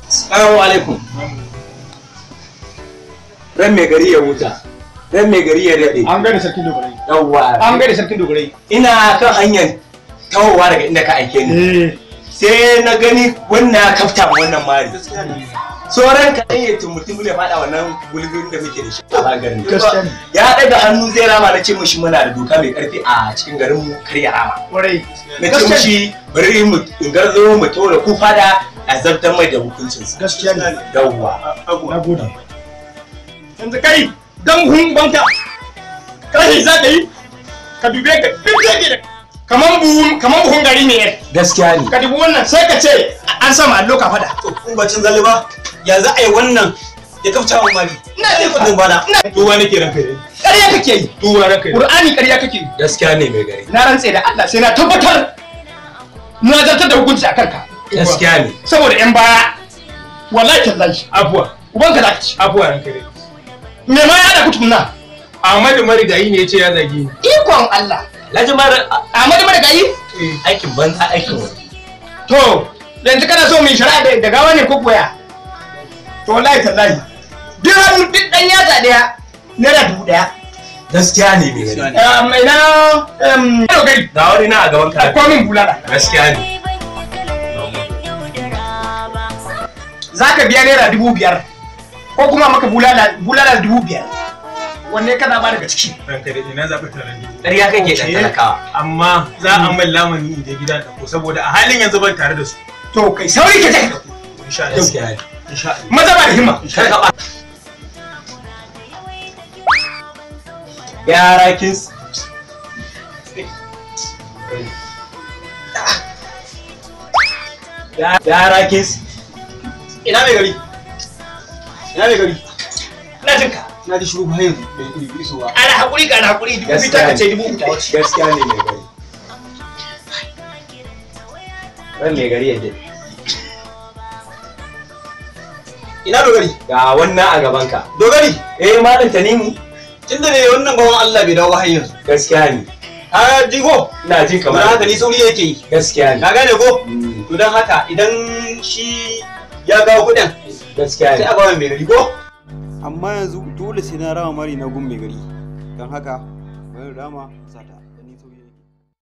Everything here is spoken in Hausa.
Assalamu alaikum. Ran mai gari ya huta. Ran mai gari ya daɗe. An gaida sarkin dogarai. Yawwa. An gaida sarkin dogarai. Ina kan hanyar tawowa daga inda ka aike ni. Sai na gani wannan kafta wannan mari. Sauran ka ɗaya mutum ya faɗa wannan gulbin da muke da shi a bagarin. Ya ɗaga hannu zai rama na ce mishi muna da doka mai ƙarfi a cikin garin mu kar ya rama. Na ce mishi bari mu garzo mu tawo da ku fada a zartar mai da hukuncinsa. Gaskiya ne. Yawwa. Na gode. Yanzu kai dan hun banka. Kai za ka yi? Ka dube ka dube da kaman buhun gari ne. Gaskiya ne. Ka dubi wannan sai ka ce an sama allo ka fada. To kun bacin zaliba ya za a yi wannan ya kafta wa mali. Ina je kudin bana. Duwa nake ranka yi. Ƙarya kake yi. Duwa ranka yi. Qur'ani ƙarya kake yi. Gaskiya ne mai gari. Na rantse da Allah sai na tabbatar na zartar da hukunci akan ka. Gaskiya ne. Saboda ƴan baya wallahi tallahi Abuwa. ubanka da kaci. Abuwa ranka yi. Me ma ya da kutumna? Ahmadu Marigayi ne ya ce ya zage ni. Ikon Allah. Ahmadu Marigayi? Aikin banza aikin wani. To, yanzu kana so mu yi shari'a da gawa ne ko koya? To wallahi tallahi. Duk dan yatsa daya naira 1000. Gaskiya ne mai gari. Gari. Ga wani na a gaban ka. Akwai min bulala. Gaskiya ne. Zaka biya naira 5000 ko kuma maka bulala 5000. Wanne ka zaba daga ciki? Ranka da ina zaɓi taron dubu. Ƙarya kake da talakawa. Amma za a min lamani in je gida da ko saboda a halin yanzu ban tare da su. To kai sauri ka je ka dauko. Insha Allah. Gaskiya ne. Insha Allah. Maza ba da himma. Kar ka ba. Yara kis. Yara kis. Ina mai gari. Ina mai gari. Ina jinka. Na ji shiru bayan bai kuri isowa. Ana hakuri ka na hakuri 2000 ka ce 2000 ta wuce. Gaskiya ne mai gari. Ran mai gari yadda. Ina dogari. Ga wannan a gaban ka. Dogari. Malam Tanimu. Tunda ne wannan bawan Allah bai dawo har yanzu. Gaskiya ne. Ka ji ko? Ina jin kamar. Haka ni sauri yake yi. Gaskiya ne. Ka gane ko? To dan haka idan shi ya gawo kuɗin Gaskiya sai ne. a bawa mai gari ko? amma yanzu dole sai na rama mari na gun mai gari don haka bari rama sata